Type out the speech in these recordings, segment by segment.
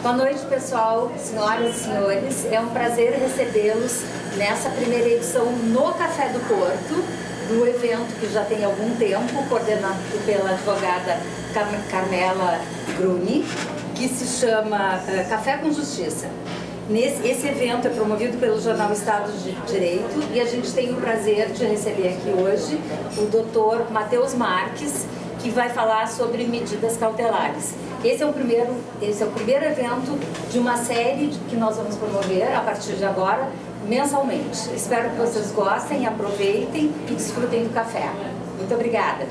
Boa noite, pessoal, senhoras e senhores. É um prazer recebê-los nessa primeira edição no Café do Porto, do evento que já tem algum tempo, coordenado pela advogada Carmela Gruni, que se chama Café com Justiça. Esse evento é promovido pelo jornal Estado de Direito e a gente tem o prazer de receber aqui hoje o Dr. Matheus Marques, que vai falar sobre medidas cautelares. Esse é o primeiro evento de uma série que nós vamos promover a partir de agora, mensalmente. Espero que vocês gostem, aproveitem e desfrutem do café. Muito obrigada.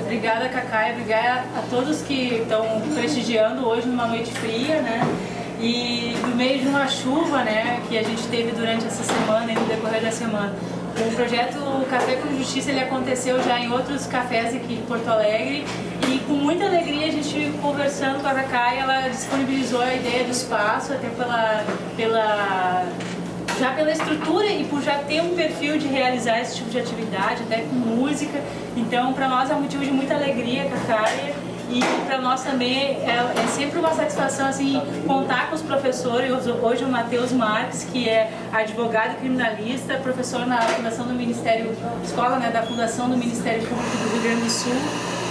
Obrigada, Cacá, obrigada a todos que estão prestigiando hoje numa noite fria, né? E no meio de uma chuva, né, que a gente teve durante essa semana e no decorrer da semana. O projeto Café com Justiça, ele aconteceu já em outros cafés aqui em Porto Alegre e com muita alegria a gente conversando com a Cacá, ela disponibilizou a ideia do espaço, até já pela estrutura e por já ter um perfil de realizar esse tipo de atividade, até com música. Então, para nós é um motivo de muita alegria, Cacá. E para nós também é sempre uma satisfação assim, contar com os professores. Hoje o Matheus Marques, que é advogado criminalista, professor na Fundação do Ministério, escola, né, da Fundação do Ministério Público do Rio Grande do Sul,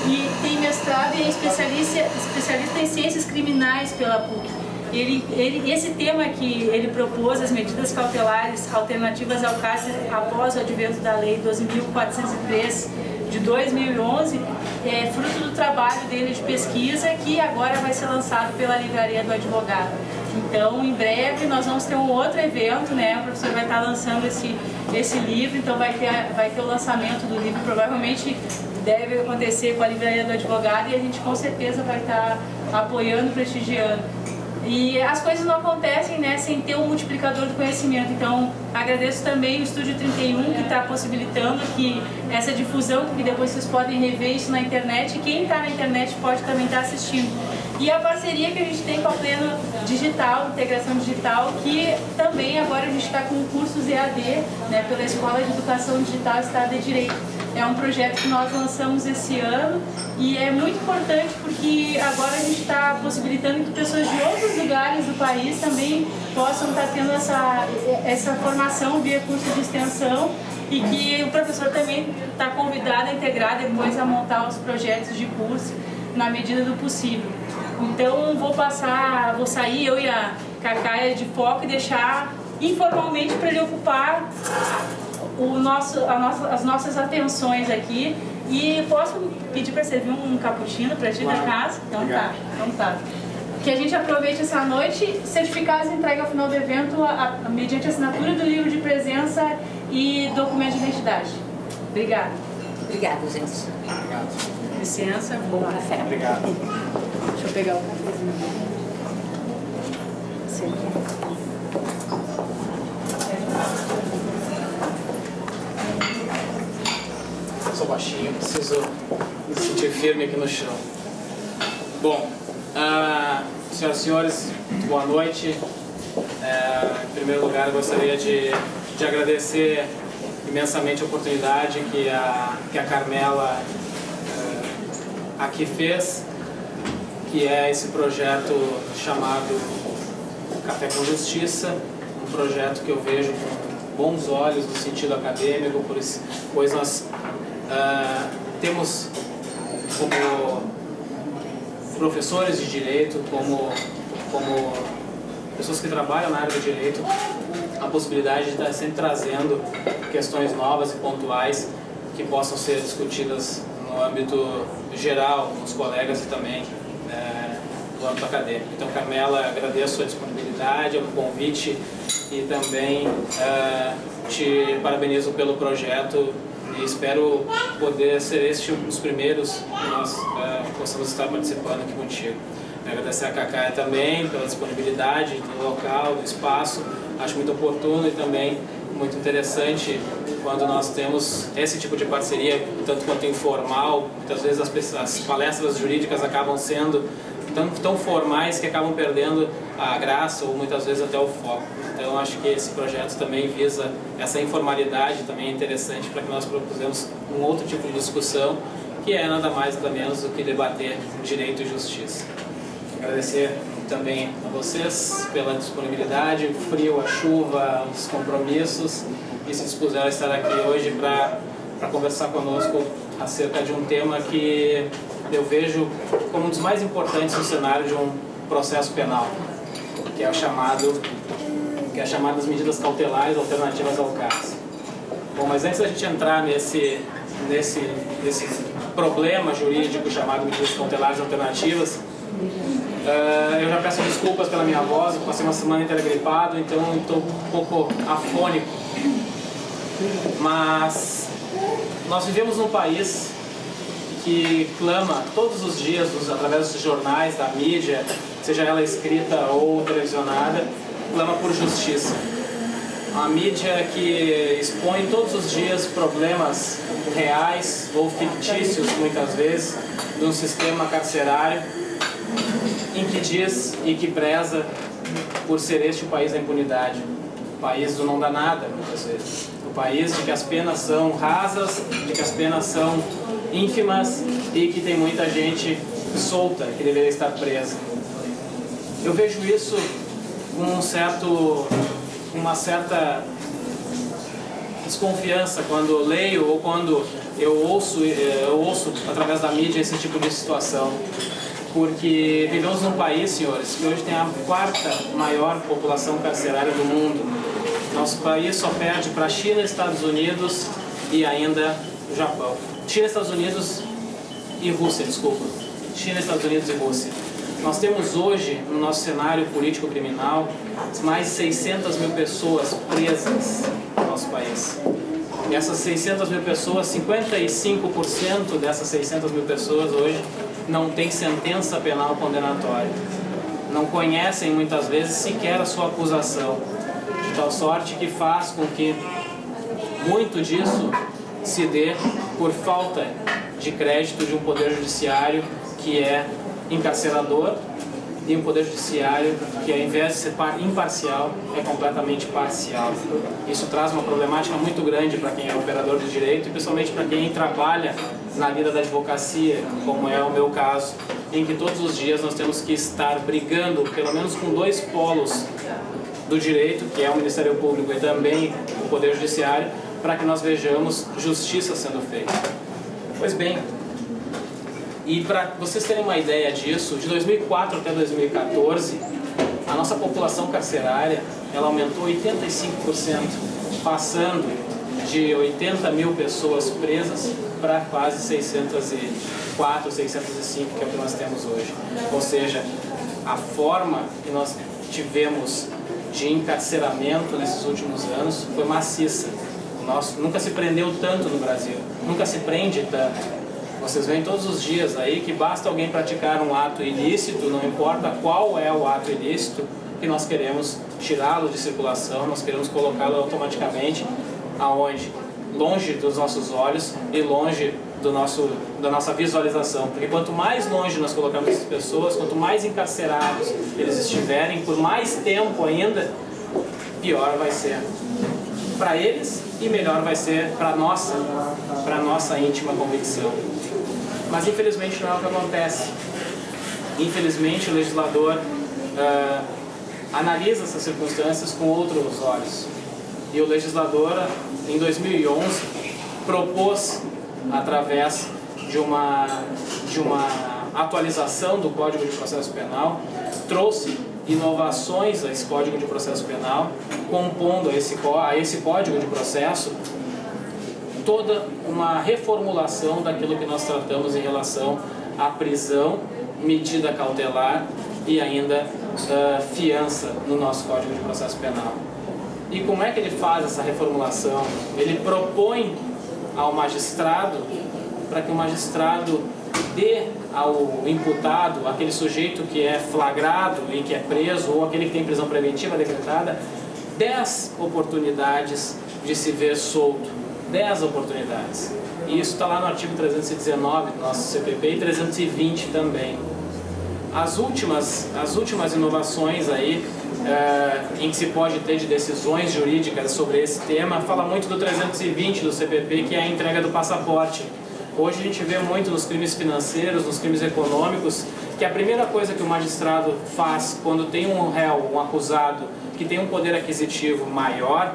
e tem mestrado e é especialista em ciências criminais pela PUC. Esse tema que ele propôs, as medidas cautelares alternativas ao cárcere após o advento da Lei 12.403 de 2011, é fruto do trabalho dele de pesquisa, que agora vai ser lançado pela Livraria do Advogado. Então, em breve, nós vamos ter um outro evento, né? O professor vai estar lançando esse livro, então vai ter o lançamento do livro, provavelmente deve acontecer com a Livraria do Advogado, e a gente com certeza vai estar apoiando, prestigiando. E as coisas não acontecem, né, sem ter um multiplicador do conhecimento. Então, agradeço também o Estúdio 31, que está possibilitando que essa difusão, porque depois vocês podem rever isso na internet, e quem está na internet pode também estar assistindo. E a parceria que a gente tem com a Pleno Digital, Integração Digital, que também agora a gente está com cursos EAD, né, pela Escola de Educação Digital Estado de Direito. É um projeto que nós lançamos esse ano e é muito importante porque agora a gente está possibilitando que pessoas de outros lugares do país também possam estar tendo essa formação via curso de extensão, e que o professor também está convidado a integrar depois a montar os projetos de curso na medida do possível. Então vou sair, eu e a Cacá, de foco e deixar informalmente para ele ocupar as nossas atenções aqui. E posso pedir para servir um cappuccino para ti da casa? Então tá. Que a gente aproveite essa noite. Certificados entregue ao final do evento mediante assinatura do livro de presença e documento de identidade. Obrigada. Obrigada, gente. Obrigado. Licença. Bom café. Obrigado. Deixa eu pegar o cafezinho. Eu sou baixinho, preciso me sentir firme aqui no chão. Bom, senhoras e senhores, muito boa noite. Em primeiro lugar, eu gostaria de agradecer imensamente a oportunidade que a Carmela aqui fez, que é esse projeto chamado Café com Justiça, um projeto que eu vejo com bons olhos no sentido acadêmico, pois nós temos como professores de direito, como pessoas que trabalham na área do direito, a possibilidade de estar sempre trazendo questões novas e pontuais que possam ser discutidas no âmbito geral, com os colegas e também do âmbito acadêmico. Então, Carmela, agradeço a disponibilidade, o convite e também te parabenizo pelo projeto e espero poder ser este um dos primeiros que nós possamos estar participando aqui contigo. Agradecer a Cacá também pela disponibilidade do local, do espaço. Acho muito oportuno e também muito interessante quando nós temos esse tipo de parceria, tanto quanto informal. Muitas vezes as palestras jurídicas acabam sendo tão formais que acabam perdendo a graça ou muitas vezes até o foco. Então acho que esse projeto também visa essa informalidade, também é interessante para que nós propusemos um outro tipo de discussão, que é nada mais nada menos do que debater direito e justiça. Agradecer também a vocês pela disponibilidade, o frio, a chuva, os compromissos, e se dispuseram a estar aqui hoje para conversar conosco acerca de um tema que eu vejo como um dos mais importantes no cenário de um processo penal, que é chamadas medidas cautelares alternativas ao cárcere. Bom, mas antes da gente entrar nesse problema jurídico chamado medidas cautelares alternativas, eu já peço desculpas pela minha voz, eu passei uma semana inteira gripado, então estou um pouco afônico. Mas nós vivemos num país que clama todos os dias, através dos jornais, da mídia, seja ela escrita ou televisionada, clama por justiça. Uma mídia que expõe todos os dias problemas reais ou fictícios, muitas vezes, de um sistema carcerário em que diz e que preza por ser este o país da impunidade, o país do não dá nada, muitas vezes. O país de que as penas são rasas, de que as penas são ínfimas e que tem muita gente solta que deveria estar presa. Eu vejo isso com uma certa desconfiança quando leio ou quando eu ouço através da mídia esse tipo de situação. Porque vivemos num país, senhores, que hoje tem a 4ª maior população carcerária do mundo. Nosso país só perde para a China, Estados Unidos e ainda o Japão. China, Estados Unidos e Rússia, desculpa. China, Estados Unidos e Rússia. Nós temos hoje, no nosso cenário político-criminal, mais de 600 mil pessoas presas no nosso país. E essas 600 mil pessoas, 55% dessas 600 mil pessoas hoje não têm sentença penal condenatória. Não conhecem, muitas vezes, sequer a sua acusação. De tal sorte que faz com que muito disso se dê por falta de crédito de um poder judiciário que é encarcerador e um poder judiciário que, ao invés de ser imparcial, é completamente parcial. Isso traz uma problemática muito grande para quem é operador de direito e principalmente para quem trabalha na lida da advocacia, como é o meu caso, em que todos os dias nós temos que estar brigando, pelo menos com 2 polos do direito, que é o Ministério Público e também o Poder Judiciário, para que nós vejamos justiça sendo feita. Pois bem, e para vocês terem uma ideia disso, de 2004 até 2014, a nossa população carcerária ela aumentou 85%, passando de 80 mil pessoas presas para quase 604, 605, que é o que nós temos hoje. Ou seja, a forma que nós tivemos de encarceramento nesses últimos anos foi maciça. Nunca se prendeu tanto no Brasil, nunca se prende tanto. Vocês veem todos os dias aí que basta alguém praticar um ato ilícito, não importa qual é o ato ilícito, que nós queremos tirá-lo de circulação, nós queremos colocá-lo automaticamente aonde? Longe dos nossos olhos e longe da nossa visualização. Porque quanto mais longe nós colocamos essas pessoas, quanto mais encarcerados eles estiverem, por mais tempo ainda, pior vai ser para eles e melhor vai ser para nossa íntima convicção. Mas infelizmente não é o que acontece. Infelizmente o legislador analisa essas circunstâncias com outros olhos. E o legislador, em 2011, propôs, através de uma atualização do Código de Processo Penal, trouxe inovações a esse Código de Processo Penal, compondo a esse Código de Processo toda uma reformulação daquilo que nós tratamos em relação à prisão, medida cautelar e ainda fiança no nosso Código de Processo Penal. E como é que ele faz essa reformulação? Ele propõe ao magistrado, para que o magistrado dê ao imputado, aquele sujeito que é flagrado e que é preso, ou aquele que tem prisão preventiva decretada, 10 oportunidades de se ver solto. 10 oportunidades. E isso está lá no artigo 319 do nosso CPP e 320 também. As últimas inovações aí, em que se pode ter de decisões jurídicas sobre esse tema, fala muito do 320 do CPP, que é a entrega do passaporte. Hoje a gente vê muito nos crimes financeiros, nos crimes econômicos, que a primeira coisa que o magistrado faz quando tem um réu, um acusado, que tem um poder aquisitivo maior,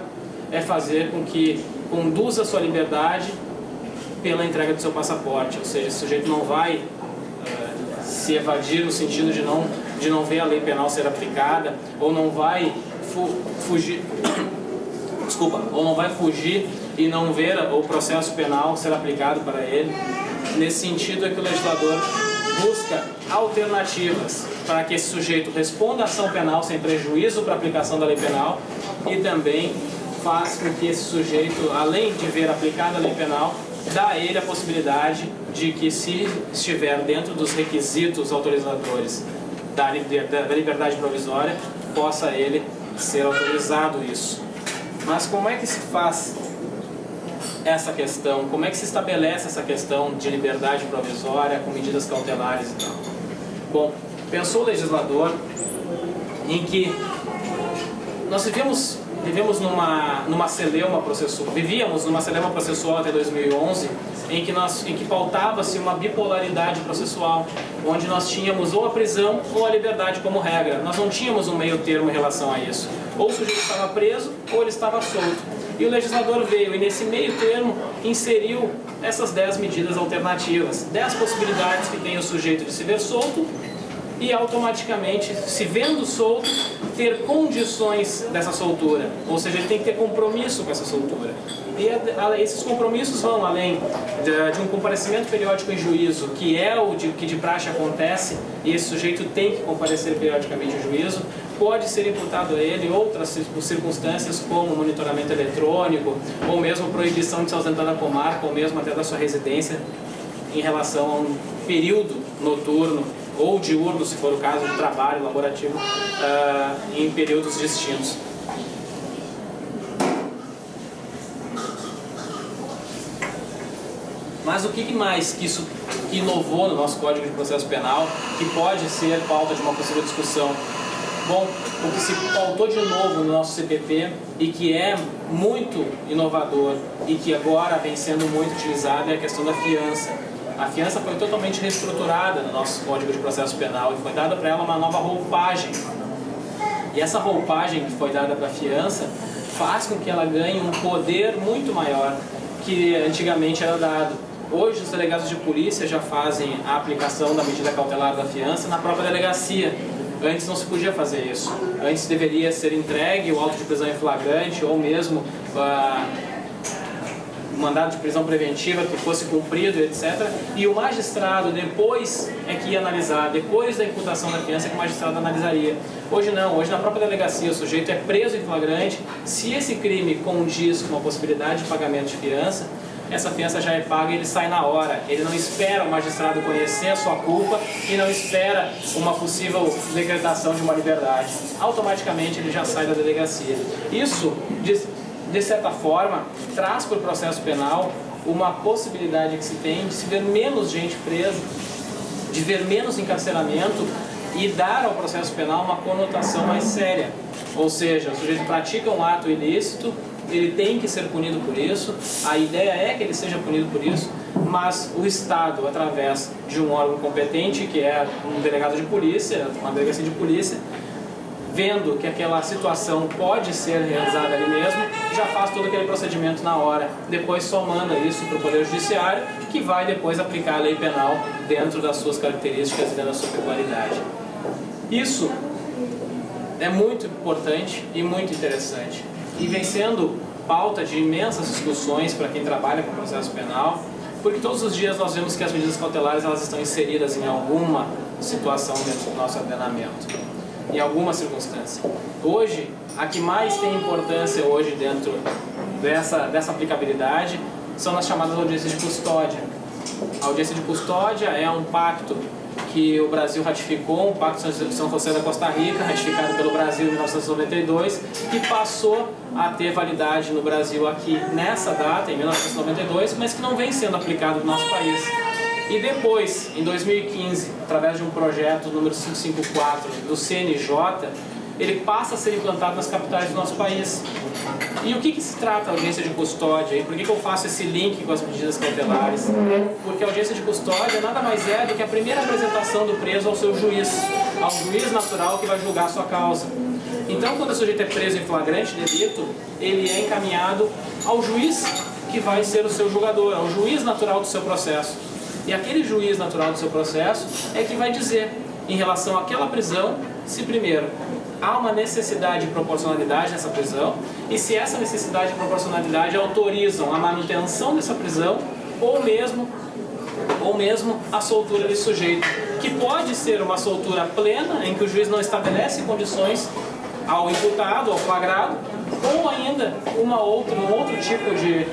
é fazer com que conduza a sua liberdade pela entrega do seu passaporte. Ou seja, esse sujeito não vai se evadir no sentido de não ver a lei penal ser aplicada, ou não vai fugir ou não vai fugir e não ver o processo penal ser aplicado para ele. Nesse sentido é que o legislador busca alternativas para que esse sujeito responda à ação penal sem prejuízo para a aplicação da lei penal, e também faz com que esse sujeito, além de ver aplicada a lei penal, dá a ele a possibilidade de que, se estiver dentro dos requisitos autorizadores da liberdade provisória, possa ele ser autorizado isso. Mas como é que se faz essa questão? Como é que se estabelece essa questão de liberdade provisória com medidas cautelares e tal? Bom, pensou o legislador em que nós vivíamos numa celeuma processual até 2011, em que pautava-se uma bipolaridade processual, onde nós tínhamos ou a prisão ou a liberdade como regra. Nós não tínhamos um meio termo em relação a isso. Ou o sujeito estava preso ou ele estava solto. E o legislador veio e, nesse meio termo, inseriu essas 10 medidas alternativas, 10 possibilidades que tem o sujeito de se ver solto e, automaticamente, se vendo solto, ter condições dessa soltura. Ou seja, ele tem que ter compromisso com essa soltura. E esses compromissos vão além de um comparecimento periódico em juízo, que é o que de praxe acontece, e esse sujeito tem que comparecer periodicamente em juízo. Pode ser imputado a ele outras circunstâncias, como monitoramento eletrônico, ou mesmo proibição de se ausentar da comarca, ou mesmo até da sua residência, em relação a um período noturno ou diurno, se for o caso de trabalho laborativo, em períodos distintos. Mas o que mais que isso inovou no nosso Código de Processo Penal, que pode ser pauta de uma possível discussão? Bom, o que se pautou de novo no nosso CPP e que é muito inovador e que agora vem sendo muito utilizado é a questão da fiança. A fiança foi totalmente reestruturada no nosso Código de Processo Penal e foi dada para ela uma nova roupagem. E essa roupagem que foi dada para a fiança faz com que ela ganhe um poder muito maior que antigamente era dado. Hoje os delegados de polícia já fazem a aplicação da medida cautelar da fiança na própria delegacia. Antes não se podia fazer isso. Antes deveria ser entregue o auto de prisão em flagrante ou mesmo o mandado de prisão preventiva que fosse cumprido, etc. E o magistrado depois é que ia analisar, depois da imputação da fiança, que o magistrado analisaria. Hoje não, hoje na própria delegacia o sujeito é preso em flagrante. Se esse crime condiz com a possibilidade de pagamento de fiança, essa fiança já é paga e ele sai na hora. Ele não espera o magistrado conhecer a sua culpa e não espera uma possível decretação de uma liberdade. Automaticamente ele já sai da delegacia. Isso, de certa forma, traz para o processo penal uma possibilidade que se tem de se ver menos gente presa, de ver menos encarceramento e dar ao processo penal uma conotação mais séria. Ou seja, o sujeito pratica um ato ilícito, ele tem que ser punido por isso, a ideia é que ele seja punido por isso, mas o Estado, através de um órgão competente, que é um delegado de polícia, uma delegacia de polícia, vendo que aquela situação pode ser realizada ali mesmo, já faz todo aquele procedimento na hora. Depois só manda isso para o Poder Judiciário, que vai depois aplicar a lei penal dentro das suas características e dentro da sua peculiaridade. Isso é muito importante e muito interessante. E vem sendo pauta de imensas discussões para quem trabalha com o processo penal, porque todos os dias nós vemos que as medidas cautelares elas estão inseridas em alguma situação dentro do nosso ordenamento, em alguma circunstância. Hoje, a que mais tem importância hoje dentro dessa aplicabilidade são as chamadas audiências de custódia. A audiência de custódia é um pacto que o Brasil ratificou, um pacto de São José da Costa Rica, ratificado pelo Brasil em 1992, que passou a ter validade no Brasil aqui nessa data, em 1992, mas que não vem sendo aplicado no nosso país. E depois, em 2015, através de um projeto número 554 do CNJ, ele passa a ser implantado nas capitais do nosso país. E o que se trata a audiência de custódia? E por que eu faço esse link com as medidas cautelares? Porque a audiência de custódia nada mais é do que a primeira apresentação do preso ao seu juiz, ao juiz natural que vai julgar a sua causa. Então, quando o sujeito é preso em flagrante delito, ele é encaminhado ao juiz que vai ser o seu julgador, ao juiz natural do seu processo. E aquele juiz natural do seu processo é que vai dizer, em relação àquela prisão, se primeiro há uma necessidade de proporcionalidade nessa prisão e se essa necessidade de proporcionalidade autorizam a manutenção dessa prisão ou mesmo a soltura desse sujeito, que pode ser uma soltura plena, em que o juiz não estabelece condições ao imputado, ao flagrado, ou ainda um outro tipo de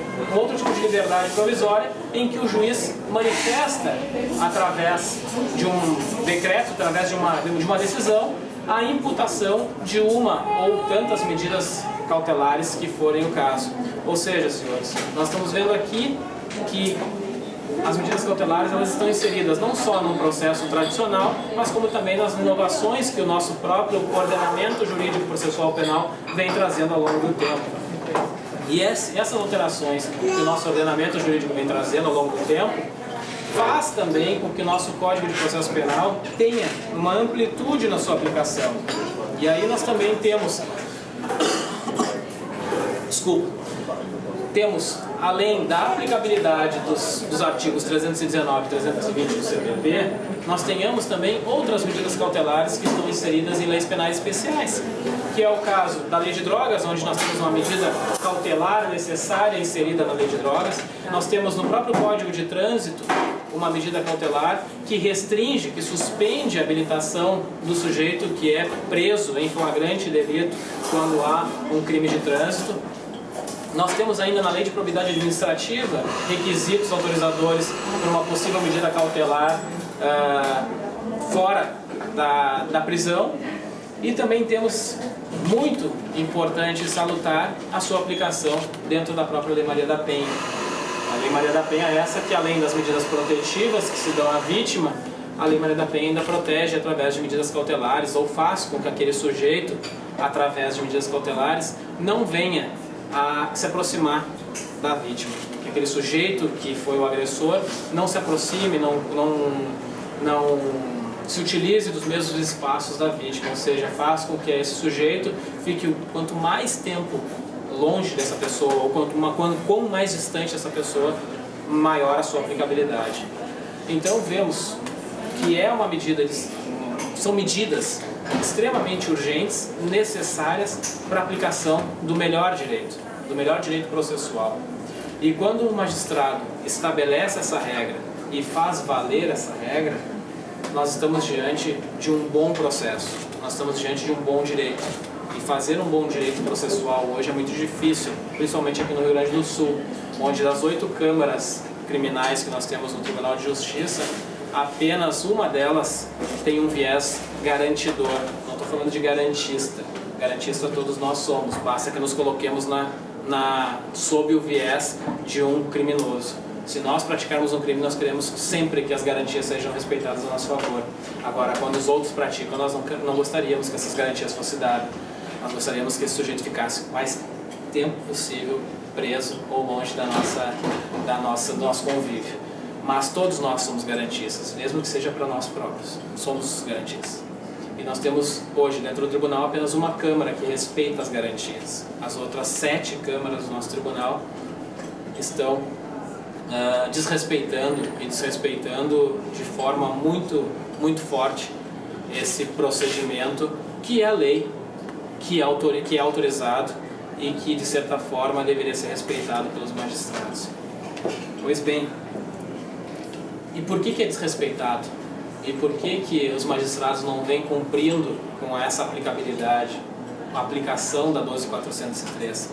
liberdade provisória, em que o juiz manifesta, através de um decreto, através de uma decisão, a imputação de uma ou tantas medidas cautelares que forem o caso. Ou seja, senhores, nós estamos vendo aqui que as medidas cautelares elas estão inseridas não só no processo tradicional, mas como também nas inovações que o nosso próprio ordenamento jurídico processual penal vem trazendo ao longo do tempo. E essas alterações que o nosso ordenamento jurídico vem trazendo ao longo do tempo faz também com que o nosso Código de Processo Penal tenha uma amplitude na sua aplicação. E aí nós também temos, além da aplicabilidade dos artigos 319 e 320 do CPP, nós tenhamos também outras medidas cautelares que estão inseridas em leis penais especiais, que é o caso da Lei de Drogas, onde nós temos uma medida cautelar necessária inserida na Lei de Drogas. Nós temos no próprio Código de Trânsito uma medida cautelar que restringe, que suspende a habilitação do sujeito que é preso em flagrante delito quando há um crime de trânsito. Nós temos ainda na Lei de Probidade Administrativa requisitos autorizadores para uma possível medida cautelar fora da prisão. E também temos, muito importante e salutar, a sua aplicação dentro da própria Lei Maria da Penha. A Lei Maria da Penha é essa que, além das medidas protetivas que se dão à vítima, a Lei Maria da Penha ainda protege através de medidas cautelares, ou faz com que aquele sujeito, através de medidas cautelares, não venha a se aproximar da vítima. Que aquele sujeito que foi o agressor não se aproxime, não se utilize dos mesmos espaços da vítima, ou seja, faz com que esse sujeito fique quanto mais tempo longe dessa pessoa, ou quanto mais distante essa pessoa, maior a sua aplicabilidade. Então vemos que são medidas extremamente urgentes, necessárias para a aplicação do melhor direito processual. E quando o magistrado estabelece essa regra e faz valer essa regra, nós estamos diante de um bom processo, nós estamos diante de um bom direito. E fazer um bom direito processual hoje é muito difícil, principalmente aqui no Rio Grande do Sul, onde das 8 câmaras criminais que nós temos no Tribunal de Justiça, apenas uma delas tem um viés garantidor. Não estou falando de garantista. Garantista todos nós somos, basta que nos coloquemos sob o viés de um criminoso. Se nós praticarmos um crime, nós queremos sempre que as garantias sejam respeitadas a nosso favor. Agora, quando os outros praticam, nós não gostaríamos que essas garantias fossem dadas. Nós gostaríamos que esse sujeito ficasse o mais tempo possível preso ou longe do nosso convívio. Mas todos nós somos garantistas, mesmo que seja para nós próprios. Somos garantistas. E nós temos hoje dentro do tribunal apenas uma Câmara que respeita as garantias. As outras 7 câmaras do nosso tribunal estão desrespeitando de forma muito, muito forte esse procedimento que é a lei, que é autorizado e que de certa forma deveria ser respeitado pelos magistrados. Pois bem, e por que é desrespeitado? E por que os magistrados não vêm cumprindo com essa aplicabilidade, a aplicação da 12.403?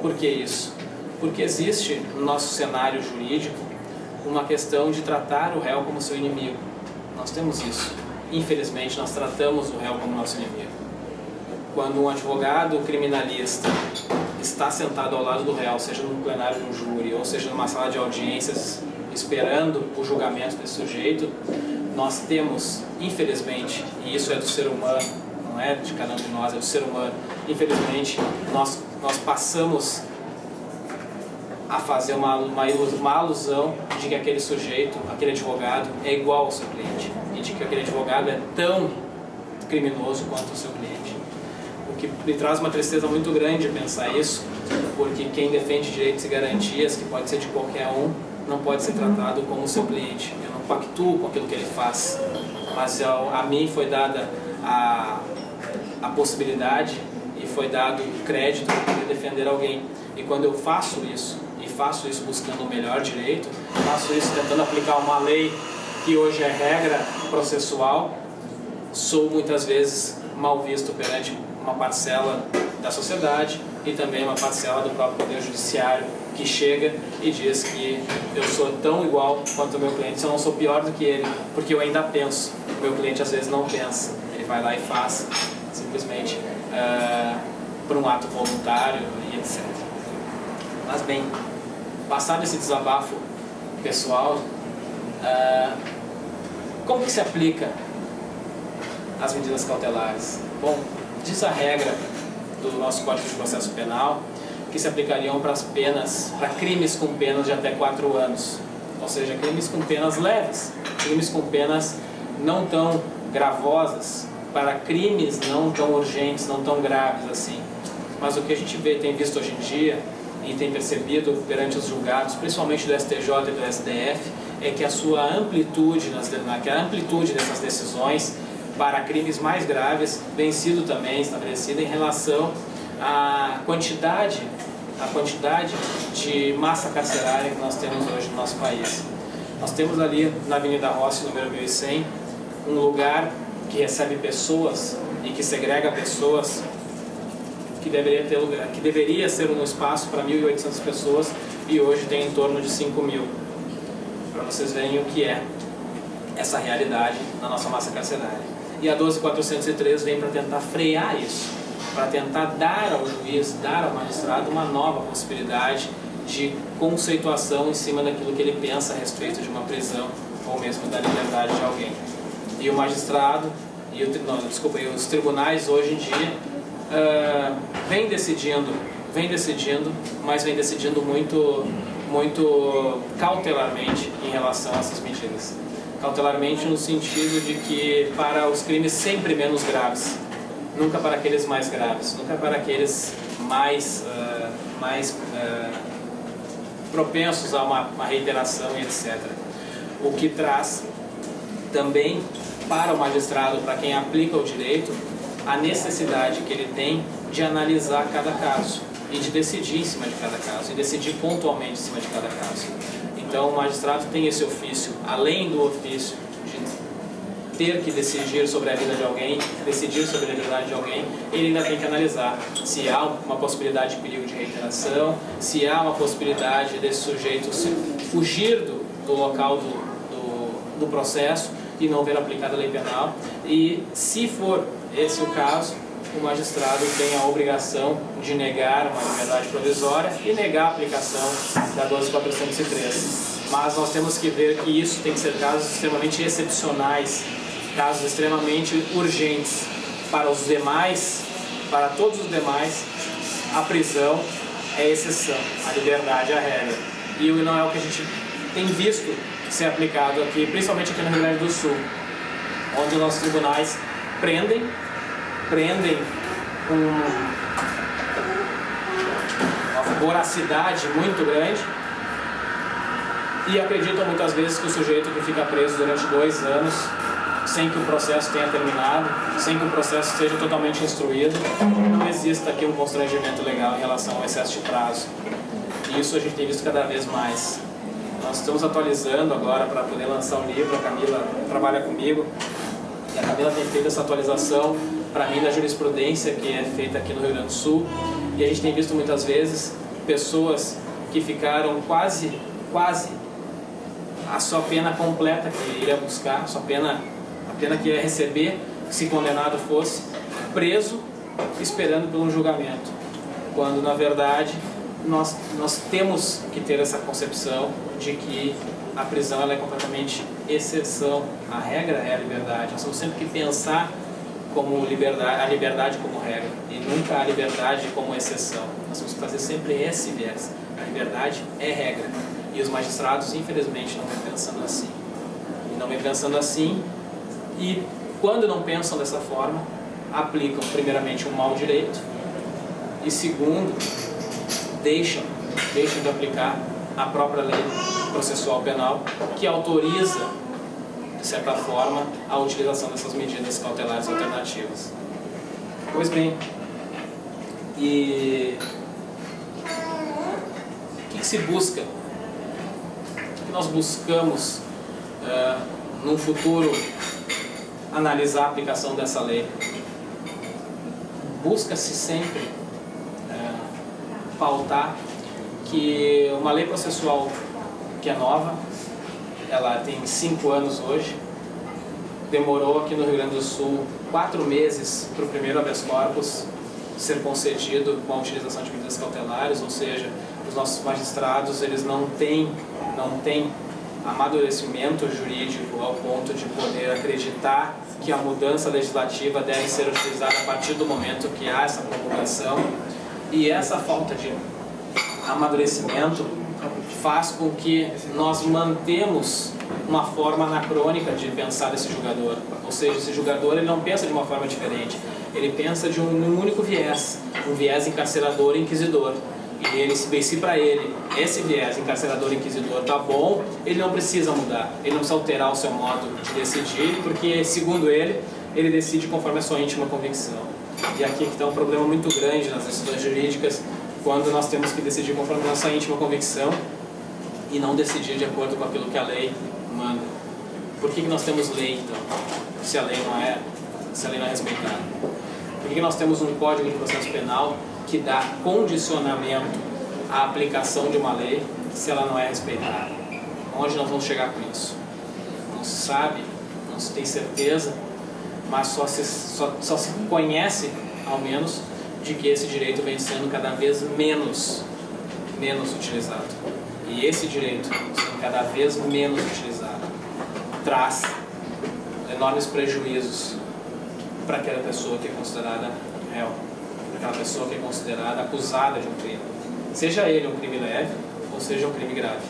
Por que isso? Porque existe no nosso cenário jurídico uma questão de tratar o réu como seu inimigo. Nós temos isso. Infelizmente, nós tratamos o réu como nosso inimigo. Quando um advogado criminalista está sentado ao lado do réu, seja no plenário de um júri, ou seja numa sala de audiências, esperando o julgamento desse sujeito, nós temos, infelizmente, e isso é do ser humano, não não é de cada um de nós, é do ser humano. Infelizmente, nós passamos a fazer uma alusão de que aquele sujeito, aquele advogado, é igual ao seu cliente. E de que aquele advogado é tão criminoso quanto o seu cliente. O que me traz uma tristeza muito grande pensar isso, porque quem defende direitos e garantias, que pode ser de qualquer um, não pode ser tratado como seu cliente. Eu não pactuo com aquilo que ele faz, mas a mim foi dada a possibilidade e foi dado o crédito de poder defender alguém. E quando eu faço isso, e faço isso buscando o melhor direito, faço isso tentando aplicar uma lei que hoje é regra processual, sou muitas vezes mal visto perante uma parcela da sociedade e também uma parcela do próprio Poder Judiciário, que chega e diz que eu sou tão igual quanto o meu cliente, se eu não sou pior do que ele, porque eu ainda penso. O meu cliente às vezes não pensa, ele vai lá e faz, simplesmente por um ato voluntário e etc. Mas bem, passado esse desabafo pessoal, como que se aplica as medidas cautelares? Bom, diz a regra do nosso Código de Processo Penal que se aplicariam para as penas, para crimes com penas de até 4 anos, ou seja, crimes com penas leves, crimes com penas não tão gravosas, para crimes não tão urgentes, não tão graves assim. Mas o que a gente tem visto hoje em dia e tem percebido perante os julgados, principalmente do STJ e do STF, é que a sua amplitude, que a amplitude dessas decisões para crimes mais graves vem sido também estabelecida em relação à quantidade de massa carcerária que nós temos hoje no nosso país. Nós temos ali na Avenida Rossi, número 1100, um lugar que recebe pessoas e que segrega pessoas, que deveria ser um espaço para 1.800 pessoas e hoje tem em torno de 5.000. Para vocês verem o que é essa realidade na nossa massa carcerária. E a 12.403 vem para tentar frear isso, para tentar dar ao juiz, dar ao magistrado uma nova possibilidade de conceituação em cima daquilo que ele pensa a respeito de uma prisão ou mesmo da liberdade de alguém. E o magistrado, os tribunais hoje em dia vem decidindo, mas vem decidindo muito cautelarmente em relação a essas medidas. Cautelarmente no sentido de que para os crimes sempre menos graves, nunca para aqueles mais graves, nunca para aqueles mais propensos a uma reiteração e etc. O que traz também para o magistrado, para quem aplica o direito, a necessidade que ele tem de analisar cada caso e de decidir em cima de cada caso, e decidir pontualmente em cima de cada caso. Então o magistrado tem esse ofício, além do ofício de ter que decidir sobre a vida de alguém, decidir sobre a liberdade de alguém, ele ainda tem que analisar se há uma possibilidade de perigo de reiteração, se há uma possibilidade desse sujeito fugir do local do processo e não ver aplicada a lei penal, e se for esse o caso, o magistrado tem a obrigação de negar uma liberdade provisória e negar a aplicação da 12.403. Mas nós temos que ver que isso tem que ser casos extremamente excepcionais, casos extremamente urgentes. Para os demais, para todos os demais, a prisão é exceção, a liberdade é a regra. E não é o que a gente tem visto ser aplicado aqui, principalmente aqui no Rio Grande do Sul, onde os nossos tribunais prendem com uma voracidade muito grande e acreditam muitas vezes que o sujeito que fica preso durante 2 anos, sem que o processo tenha terminado, sem que o processo seja totalmente instruído, não exista aqui um constrangimento legal em relação ao excesso de prazo. E isso a gente tem visto cada vez mais. Nós estamos atualizando agora para poder lançar um livro, a Camila trabalha comigo, e a Camila tem feito essa atualização para mim da jurisprudência que é feita aqui no Rio Grande do Sul, e a gente tem visto muitas vezes pessoas que ficaram quase a sua pena completa que iria buscar, a pena que ia receber, se condenado fosse, preso, esperando por um julgamento, quando na verdade nós temos que ter essa concepção de que a prisão ela é completamente exceção, a regra é a liberdade. Nós temos sempre que pensar como a liberdade como regra e nunca a liberdade como exceção. Nós temos que fazer sempre esse viés. A liberdade é regra. E os magistrados, infelizmente, não vêm pensando assim. E não vêm pensando assim, e quando não pensam dessa forma, aplicam primeiramente um mau direito e segundo, deixam de aplicar a própria lei processual penal, que autoriza, de certa forma, a utilização dessas medidas cautelares alternativas. Pois bem, e o que se busca? O que nós buscamos num futuro analisar a aplicação dessa lei? Busca-se sempre pautar que uma lei processual que é nova, ela tem 5 anos hoje, demorou aqui no Rio Grande do Sul 4 meses para o primeiro habeas corpus ser concedido com a utilização de medidas cautelares, ou seja, os nossos magistrados eles não têm amadurecimento jurídico ao ponto de poder acreditar que a mudança legislativa deve ser utilizada a partir do momento que há essa promulgação, e essa falta de amadurecimento faz com que nós mantemos uma forma anacrônica de pensar esse julgador, ou seja, esse julgador ele não pensa de uma forma diferente, ele pensa de um único viés, um viés encarcerador e inquisidor. E ele, se para ele esse viés encarcerador e inquisidor tá bom, ele não precisa mudar, ele não precisa alterar o seu modo de decidir, porque segundo ele decide conforme a sua íntima convicção. E aqui está um problema muito grande nas decisões jurídicas, quando nós temos que decidir conforme a nossa íntima convicção e não decidir de acordo com aquilo que a lei manda. Por que nós temos lei, então, se a lei não é respeitada? Por que nós temos um Código de Processo Penal que dá condicionamento à aplicação de uma lei se ela não é respeitada? Onde nós vamos chegar com isso? Não se sabe, não se tem certeza, mas só se conhece, ao menos, de que esse direito vem sendo cada vez menos utilizado. E esse direito, sendo cada vez menos utilizado, traz enormes prejuízos para aquela pessoa que é considerada réu, para aquela pessoa que é considerada acusada de um crime. Seja ele um crime leve ou seja um crime grave.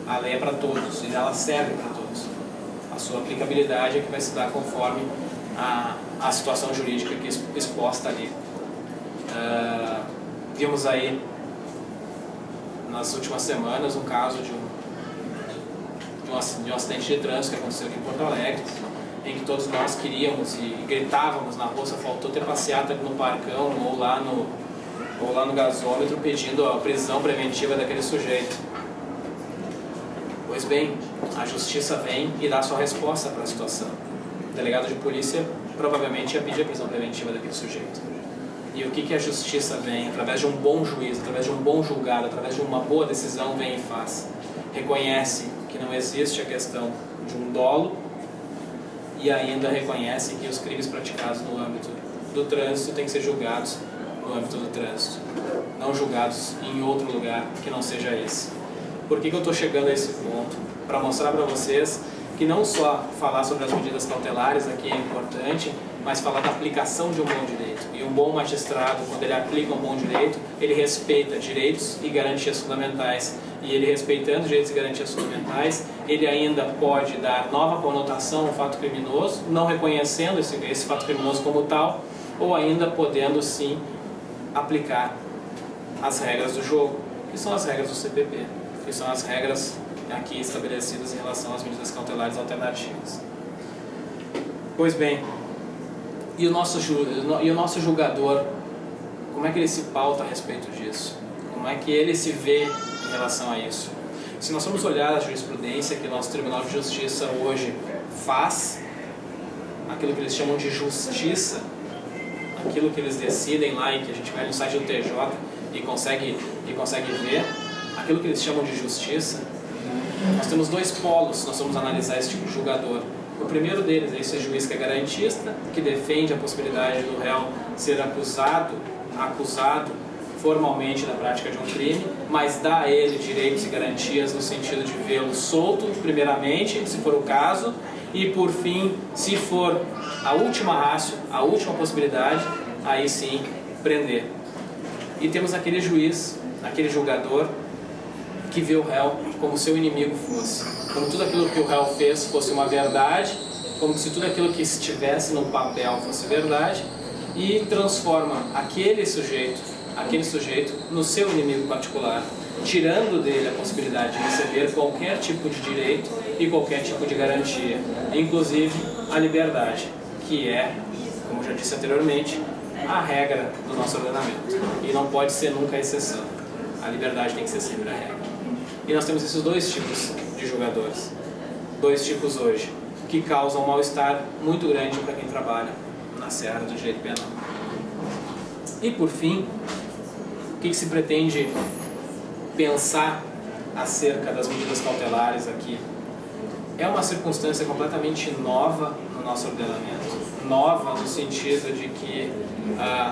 A lei é para todos e ela serve para todos. A sua aplicabilidade é que vai se dar conforme a situação jurídica que é exposta ali. Vimos aí nas últimas semanas um caso de um acidente de trânsito que aconteceu aqui em Porto Alegre, em que todos nós queríamos e gritávamos na rua: faltou ter passeata no Parcão ou lá no gasômetro pedindo a prisão preventiva daquele sujeito. Pois bem, a justiça vem e dá sua resposta para a situação. O delegado de polícia provavelmente ia pedir a prisão preventiva daquele sujeito. E o que a justiça vem, através de um bom juízo, através de um bom julgado, através de uma boa decisão, vem e faz? Reconhece que não existe a questão de um dolo e ainda reconhece que os crimes praticados no âmbito do trânsito têm que ser julgados no âmbito do trânsito, não julgados em outro lugar que não seja esse. Por que eu estou chegando a esse ponto? Para mostrar para vocês que não só falar sobre as medidas cautelares aqui é importante, mas falar da aplicação de um bom direito. E um bom magistrado, quando ele aplica um bom direito, ele respeita direitos e garantias fundamentais. E ele respeitando direitos e garantias fundamentais, ele ainda pode dar nova conotação ao fato criminoso, não reconhecendo esse fato criminoso como tal, ou ainda podendo sim aplicar as regras do jogo, que são as regras do CPP, que são as regras aqui estabelecidas em relação às medidas cautelares alternativas. Pois bem, e o nosso julgador, como é que ele se pauta a respeito disso? Como é que ele se vê em relação a isso? Se nós formos olhar a jurisprudência que o nosso Tribunal de Justiça hoje faz, aquilo que eles chamam de justiça, aquilo que eles decidem lá e que a gente vai no site do TJ e consegue ver, aquilo que eles chamam de justiça, nós temos 2 polos, nós vamos analisar esse tipo de julgador. O primeiro deles é esse juiz que é garantista, que defende a possibilidade do réu ser acusado formalmente da prática de um crime, mas dá a ele direitos e garantias no sentido de vê-lo solto, primeiramente, se for o caso, E por fim, se for a última ratio, a última possibilidade, aí sim, prender. E temos aquele juiz, aquele julgador, que vê o réu como seu inimigo fosse. Como tudo aquilo que o réu fez fosse uma verdade, como se tudo aquilo que estivesse no papel fosse verdade, e transforma aquele sujeito no seu inimigo particular, tirando dele a possibilidade de receber qualquer tipo de direito e qualquer tipo de garantia, inclusive a liberdade, que é, como já disse anteriormente, a regra do nosso ordenamento. E não pode ser nunca a exceção. A liberdade tem que ser sempre a regra. E nós temos esses dois tipos de julgadores. Dois tipos hoje, que causam um mal-estar muito grande para quem trabalha na seara do direito penal. E por fim, o que se pretende pensar acerca das medidas cautelares aqui? É uma circunstância completamente nova no nosso ordenamento. Nova no sentido de que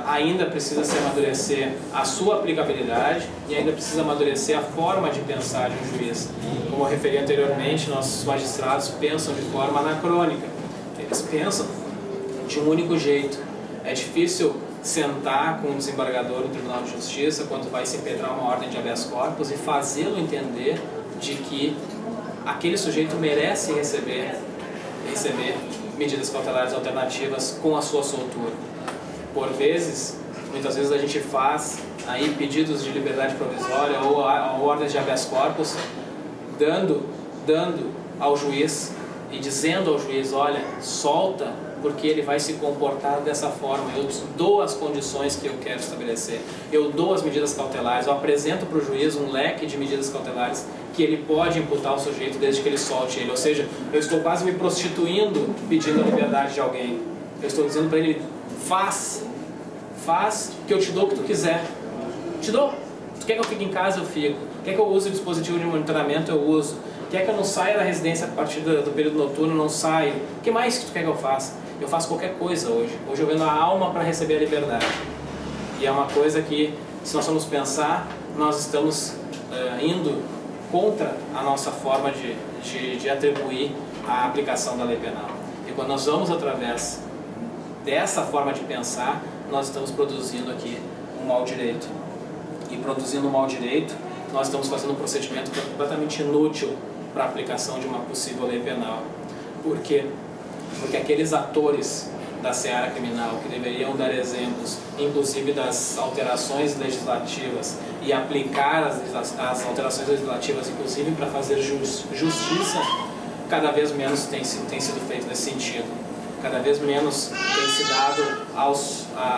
ainda precisa se amadurecer a sua aplicabilidade e ainda precisa amadurecer a forma de pensar de um juiz. Como eu referi anteriormente, nossos magistrados pensam de forma anacrônica. Eles pensam de um único jeito. É difícil sentar com um desembargador no Tribunal de Justiça quando vai se impetrar uma ordem de habeas corpus e fazê-lo entender de que aquele sujeito merece receber medidas cautelares alternativas com a sua soltura. Por vezes, muitas vezes a gente faz aí pedidos de liberdade provisória ou ordens de habeas corpus, dando ao juiz e dizendo ao juiz, olha, solta, porque ele vai se comportar dessa forma, eu dou as condições que eu quero estabelecer, eu dou as medidas cautelares, eu apresento para o juiz um leque de medidas cautelares que ele pode imputar ao sujeito desde que ele solte ele. Ou seja, eu estou quase me prostituindo pedindo a liberdade de alguém. Eu estou dizendo para ele, faz que eu te dou o que tu quiser. Te dou. Tu quer que eu fique em casa, eu fico. Quer que eu use o dispositivo de monitoramento, eu uso. Quer que eu não saia da residência a partir do período noturno, não saio. O que mais que tu quer que eu faça? Eu faço qualquer coisa hoje. Hoje eu vendo a alma para receber a liberdade. E é uma coisa que, se nós formos pensar, nós estamos indo contra a nossa forma de atribuir a aplicação da lei penal. E quando nós vamos através dessa forma de pensar, nós estamos produzindo aqui um mau direito. E produzindo um mau direito, nós estamos fazendo um procedimento completamente inútil para a aplicação de uma possível lei penal. Por quê? Porque aqueles atores da seara criminal que deveriam dar exemplos, inclusive das alterações legislativas, e aplicar as alterações legislativas, inclusive para fazer justiça, cada vez menos tem sido feito nesse sentido. Cada vez menos tem se dado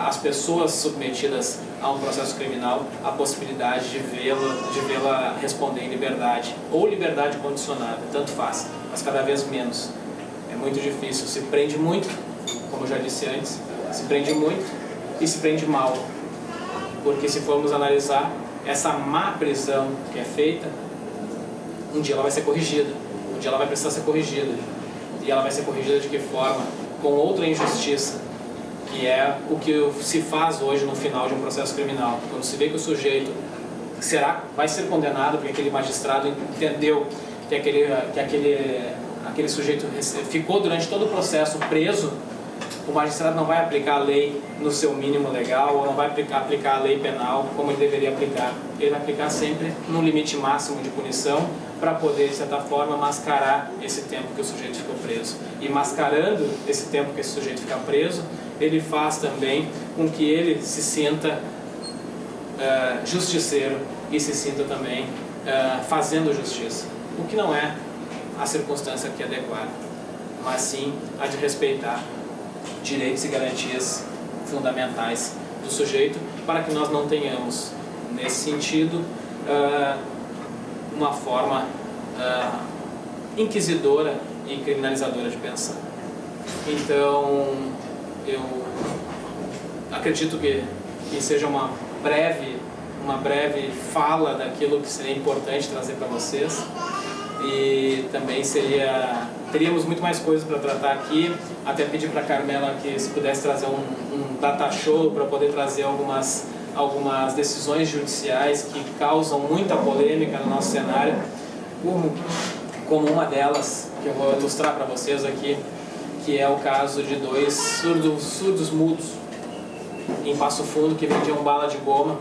às pessoas submetidas a um processo criminal a possibilidade de vê-la responder em liberdade, ou liberdade condicionada, tanto faz, mas cada vez menos. É muito difícil, se prende muito, como eu já disse antes, se prende muito e se prende mal. Porque se formos analisar, essa má prisão que é feita, um dia ela vai ser corrigida, um dia ela vai precisar ser corrigida. E ela vai ser corrigida de que forma? Com outra injustiça, que é o que se faz hoje no final de um processo criminal. Quando se vê que o sujeito vai ser condenado porque aquele magistrado entendeu que aquele sujeito ficou durante todo o processo preso, o magistrado não vai aplicar a lei no seu mínimo legal, ou não vai aplicar a lei penal como ele deveria aplicar. Ele vai aplicar sempre no limite máximo de punição para poder, de certa forma, mascarar esse tempo que o sujeito ficou preso. E mascarando esse tempo que esse sujeito fica preso, ele faz também com que ele se sinta justiceiro e se sinta também fazendo justiça. O que não é a circunstância aqui adequada, mas sim a de respeitar direitos e garantias fundamentais do sujeito, para que nós não tenhamos, nesse sentido, uma forma inquisidora e criminalizadora de pensar. Então, eu acredito que seja uma breve fala daquilo que seria importante trazer para vocês. E também teríamos muito mais coisas para tratar aqui. Até pedir para a Carmela que se pudesse trazer um data show para poder trazer algumas decisões judiciais que causam muita polêmica no nosso cenário, como uma delas que eu vou ilustrar para vocês aqui, que é o caso de 2 surdos mudos em Passo Fundo que vendiam bala de goma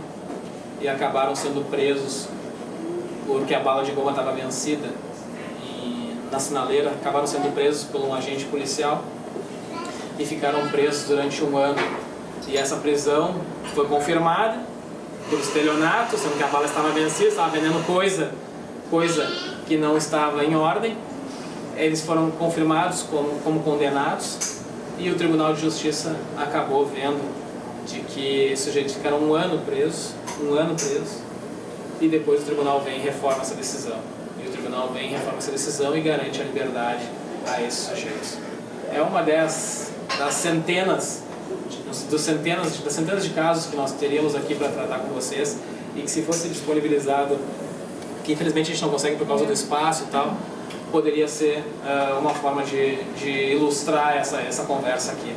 e acabaram sendo presos porque a bala de goma estava vencida na sinaleira, acabaram sendo presos por um agente policial e ficaram presos durante 1 ano. E essa prisão foi confirmada por estelionato, sendo que a bala estava vencida, estava vendendo coisa que não estava em ordem. Eles foram confirmados como condenados e o Tribunal de Justiça acabou vendo de que esses sujeitos ficaram 1 ano presos, e depois o tribunal vem e reforma essa decisão. E o tribunal vem e reforma essa decisão e garante a liberdade a esses sujeitos. É uma das centenas de casos que nós teríamos aqui para tratar com vocês e que, se fosse disponibilizado, que infelizmente a gente não consegue por causa do espaço e tal, poderia ser uma forma de ilustrar essa conversa aqui.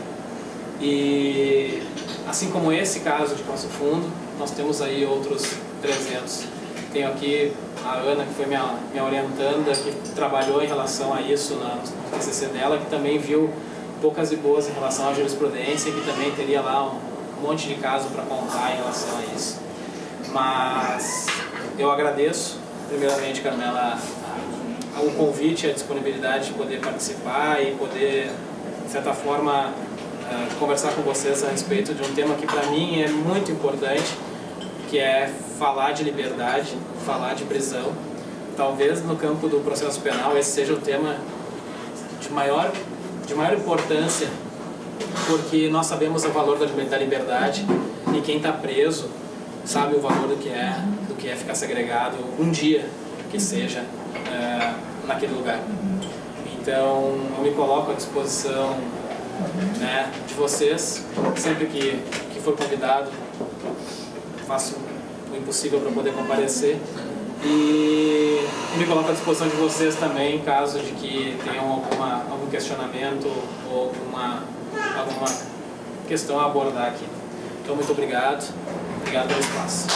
E assim como esse caso de Passo Fundo, nós temos aí outros 300. Tenho aqui a Ana, que foi minha orientanda, que trabalhou em relação a isso no TCC dela, que também viu poucas e boas em relação à jurisprudência, e que também teria lá um monte de caso para contar em relação a isso. Mas eu agradeço, primeiramente, Carmela, o convite, a disponibilidade de poder participar e poder, de certa forma, conversar com vocês a respeito de um tema que para mim é muito importante, que é falar de liberdade, falar de prisão. Talvez no campo do processo penal esse seja o tema de maior importância, porque nós sabemos o valor da liberdade e quem está preso sabe o valor do que é ficar segregado um dia que seja naquele lugar. Então eu me coloco à disposição, né, de vocês, sempre que for convidado, faço o impossível para poder comparecer, e me coloco à disposição de vocês também, em caso de que tenham algum questionamento ou alguma questão a abordar aqui. Então, muito obrigado pelo espaço.